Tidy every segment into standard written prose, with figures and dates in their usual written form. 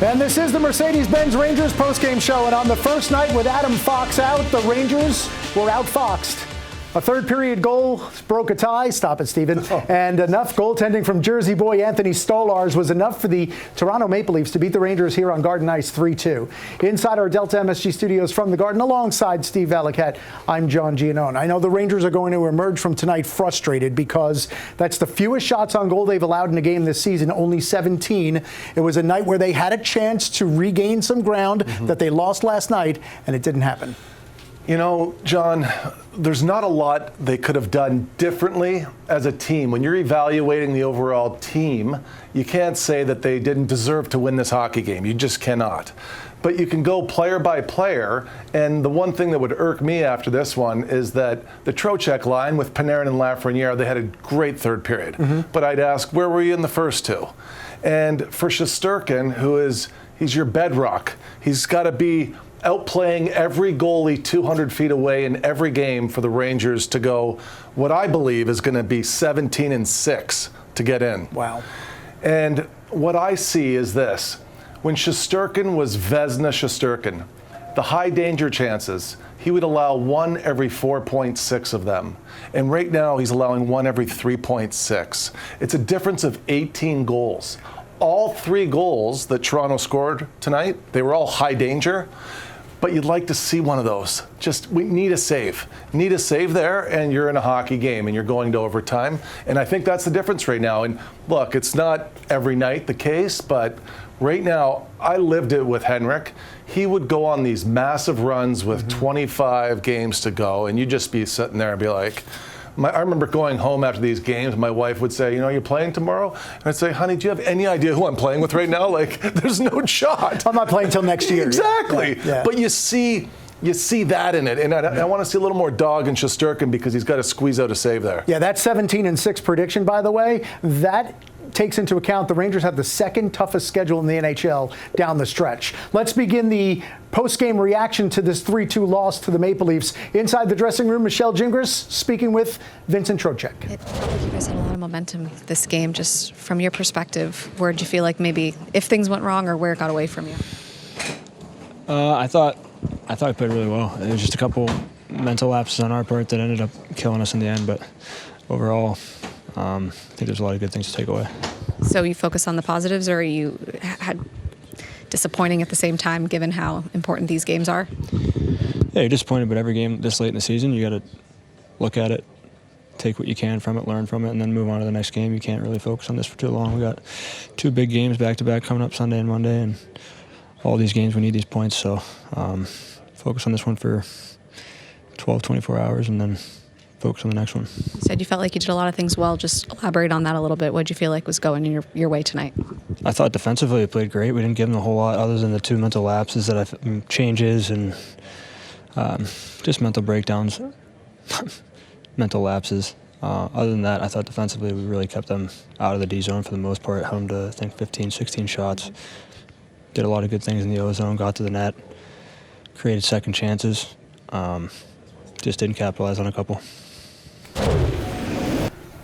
And this is the Mercedes-Benz Rangers postgame show. And on the first night with Adam Fox out, the Rangers were outfoxed. A third period goal broke a tie. Stop it, Stephen. And enough goaltending from Jersey boy Anthony Stolarz was enough for the Toronto Maple Leafs to beat the Rangers here on Garden Ice 3-2. Inside our Delta MSG studios from the Garden, alongside Steve Valiquette, I'm John Giannone. I know the Rangers are going to emerge from tonight frustrated because that's the fewest shots on goal they've allowed in a game this season, only 17. It was a night where they had a chance to regain some ground that they lost last night, and it didn't happen. You know, John, there's not a lot they could have done differently as a team. When you're evaluating the overall team, you can't say that they didn't deserve to win this hockey game. You just cannot. But you can go player by player, and the one thing that would irk me after this one is that the Trocheck line with Panarin and Lafreniere, they had a great third period. But I'd ask, where were you in the first two? And for Shesterkin, he's your bedrock. He's got to be outplaying every goalie 200 feet away in every game for the Rangers to go what I believe is going to be 17-6 to get in. Wow. And what I see is this. When Shesterkin was Vezina Shesterkin, the high danger chances, he would allow 1 every 4.6 of them. And right now he's allowing 1 every 3.6. It's a difference of 18 goals. All 3 goals that Toronto scored tonight, they were all high danger. But you'd like to see one of those. We need a save. Need a save there, and you're in a hockey game, and you're going to overtime. And I think that's the difference right now. And look, it's not every night the case, but right now, I lived it with Henrik. He would go on these massive runs with 25 games to go, and you'd just be sitting there and be like, I remember going home after these games, my wife would say, you're playing tomorrow? And I'd say, honey, do you have any idea who I'm playing with right now? Like, there's no shot. I'm not playing till next year. Exactly. Yeah. But you see that in it. And I want to see a little more dog in Shesterkin because he's got to squeeze out a save there. Yeah, that 17-6 prediction, by the way, that takes into account the Rangers have the second toughest schedule in the NHL down the stretch. Let's begin the post-game reaction to this 3-2 loss to the Maple Leafs. Inside the dressing room, Michelle Gingras speaking with Vincent Trocheck. It felt like you guys had a lot of momentum this game. Just from your perspective, where did you feel like maybe if things went wrong or where it got away from you? I thought we played really well. It was just a couple mental lapses on our part that ended up killing us in the end, but overall, I think there's a lot of good things to take away. So you focus on the positives, or you had disappointing at the same time, given how important these games are? Yeah, you're disappointed, but every game this late in the season, you got to look at it, take what you can from it, learn from it, and then move on to the next game. You can't really focus on this for too long. We got 2 big games back-to-back coming up Sunday and Monday, and all these games we need these points. So focus on this one for 12, 24 hours, and then focus on the next one. You said you felt like you did a lot of things well. Just elaborate on that a little bit. What did you feel like was going your way tonight? I thought defensively we played great. We didn't give them a whole lot other than the 2 mental lapses changes and just mental breakdowns, mental lapses. Other than that, I thought defensively we really kept them out of the D zone for the most part. Held them to, I think, 15, 16 shots. Did a lot of good things in the O zone, got to the net, created second chances. Just didn't capitalize on a couple.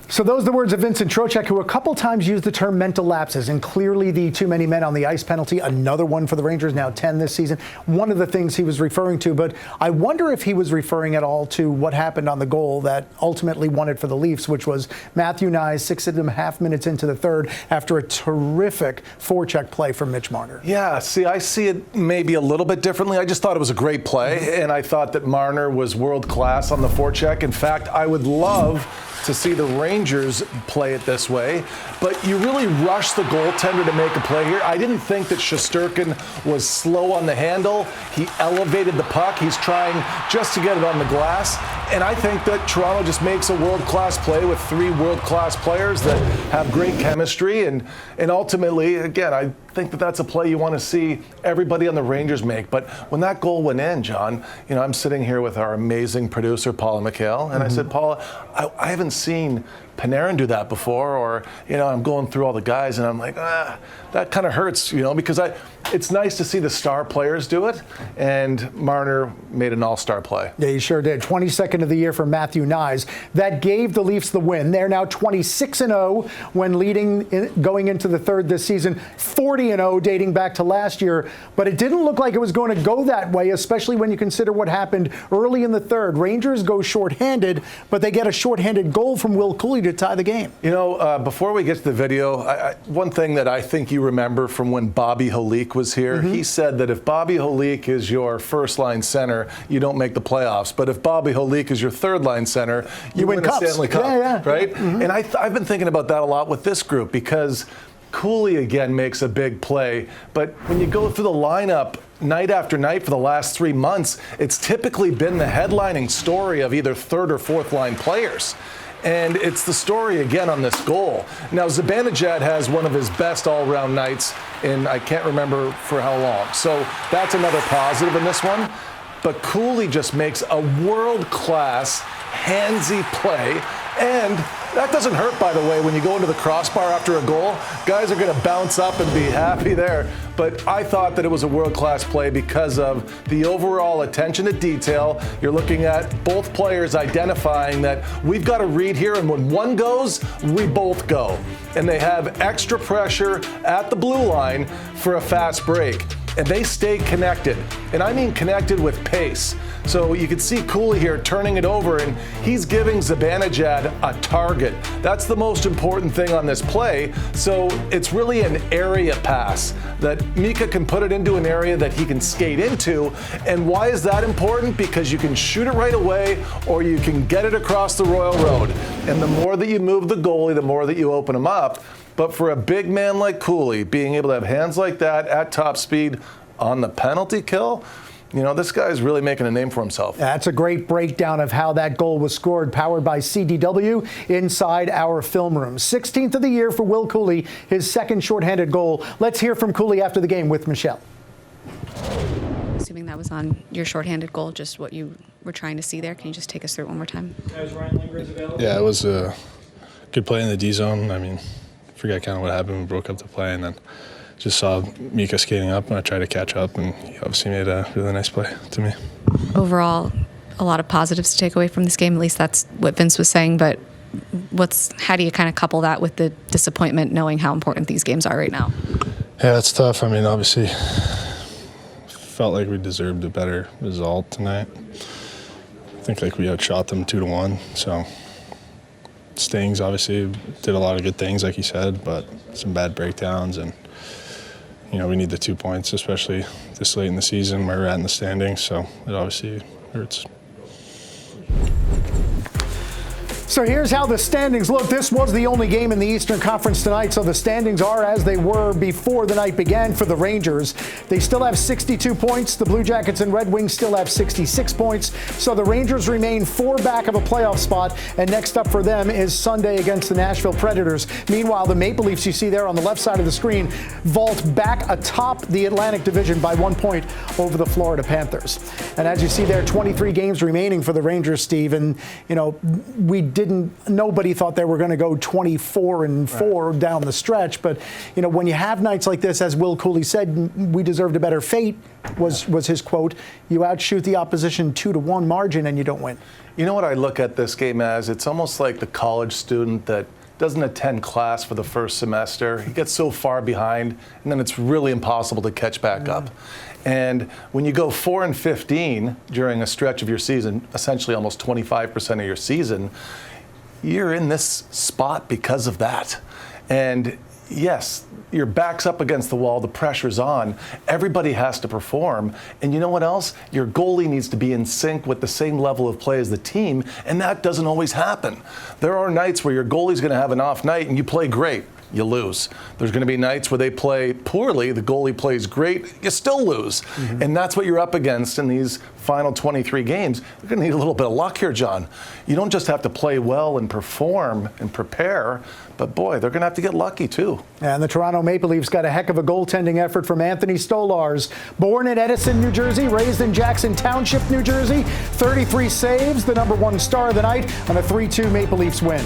So those are the words of Vincent Trocheck, who a couple times used the term mental lapses, and clearly the too many men on the ice penalty, another one for the Rangers, now 10 this season. One of the things he was referring to, but I wonder if he was referring at all to what happened on the goal that ultimately won it for the Leafs, which was Matthew Knies 6.5 minutes into the third after a terrific forecheck play from Mitch Marner. Yeah, see, I see it maybe a little bit differently. I just thought it was a great play, and I thought that Marner was world class on the forecheck. In fact, I would love to see the Rangers play it this way, but you really rush the goaltender to make a play here. I didn't think that Shesterkin was slow on the handle. He elevated the puck. He's trying just to get it on the glass, and I think that Toronto just makes a world-class play with 3 world-class players that have great chemistry, and ultimately, again, I think that that's a play you want to see everybody on the Rangers make. But when that goal went in, John, I'm sitting here with our amazing producer, Paula McHale, and I said, Paula, I haven't seen Panarin do that before, or I'm going through all the guys and I'm like, that kind of hurts, because it's nice to see the star players do it, and Marner made an all-star play. Yeah, he sure did. 22nd of the year for Matthew Knies. That gave the Leafs the win. They're now 26-0 when going into the third this season, 40-0 dating back to last year. But it didn't look like it was going to go that way, especially when you consider what happened early in the third. Rangers go shorthanded, but they get a shorthanded goal from Will Cuylle to tie the game. Before we get to the video, one thing that I think you remember from when Bobby Holik was here, he said that if Bobby Holik is your first-line center, you don't make the playoffs. But if Bobby Holik is your third-line center, you win a Stanley Cup, right? And I've been thinking about that a lot with this group, because Cuylle again makes a big play. But when you go through the lineup night after night for the last 3 months, it's typically been the headlining story of either third or fourth-line players. And it's the story again on this goal. Now, Zibanejad has one of his best all-round nights in, I can't remember for how long. So that's another positive in this one. But Cuylle just makes a world-class, handsy play. And that doesn't hurt, by the way, when you go into the crossbar after a goal. Guys are going to bounce up and be happy there. But I thought that it was a world-class play because of the overall attention to detail. You're looking at both players identifying that we've got to read here, and when one goes, we both go. And they have extra pressure at the blue line for a fast break. And they stay connected. And I mean connected with pace. So you can see Cuylle here turning it over, and he's giving Zibanejad a target. That's the most important thing on this play. So it's really an area pass that Mika can put it into an area that he can skate into. And why is that important? Because you can shoot it right away, or you can get it across the Royal Road. And the more that you move the goalie, the more that you open him up. But for a big man like Cuylle, being able to have hands like that at top speed on the penalty kill, this guy's really making a name for himself. That's a great breakdown of how that goal was scored, powered by CDW inside our film room. 16th of the year for Will Cuylle, his second shorthanded goal. Let's hear from Cuylle after the game with Michelle. Assuming that was on your shorthanded goal, just what you were trying to see there. Can you just take us through it one more time? Yeah, it was a good play in the D zone. I forget kind of what happened. We broke up the play, and then just saw Mika skating up, and I tried to catch up, and he obviously made a really nice play to me. Overall, a lot of positives to take away from this game. At least that's what Vince was saying. But how do you kind of couple that with the disappointment, knowing how important these games are right now? Yeah, it's tough. Obviously, felt like we deserved a better result tonight. I think we outshot them 2-1. So Stings obviously did a lot of good things, like you said, but some bad breakdowns, and we need the 2 points, especially this late in the season where we're at in the standings, so it obviously hurts. So here's how the standings look. This was the only game in the Eastern Conference tonight, so the standings are as they were before the night began for the Rangers. They still have 62 points. The Blue Jackets and Red Wings still have 66 points. So the Rangers remain 4 back of a playoff spot, and next up for them is Sunday against the Nashville Predators. Meanwhile, the Maple Leafs you see there on the left side of the screen vault back atop the Atlantic Division by 1 point over the Florida Panthers. And as you see there, 23 games remaining for the Rangers, Steve, and nobody thought they were going to go 24-4 down the stretch. But, when you have nights like this, as Will Cuylle said, we deserved a better fate, was his quote. You outshoot the opposition 2-1 margin and you don't win. You know what I look at this game as? It's almost like the college student that doesn't attend class for the first semester. He gets so far behind, and then it's really impossible to catch back up. And when you go 4-15 during a stretch of your season, essentially almost 25% of your season, you're in this spot because of that. And yes, your back's up against the wall, the pressure's on, everybody has to perform. And you know what else? Your goalie needs to be in sync with the same level of play as the team, and that doesn't always happen. There are nights where your goalie's going to have an off night and you play great. You lose. There's going to be nights where they play poorly, the goalie plays great, you still lose. And that's what you're up against in these final 23 games. You're going to need a little bit of luck here, John. You don't just have to play well and perform and prepare, but boy, they're going to have to get lucky too. And the Toronto Maple Leafs got a heck of a goaltending effort from Anthony Stolarz. Born in Edison, New Jersey, raised in Jackson Township, New Jersey, 33 saves, the #1 star of the night, on a 3-2 Maple Leafs win.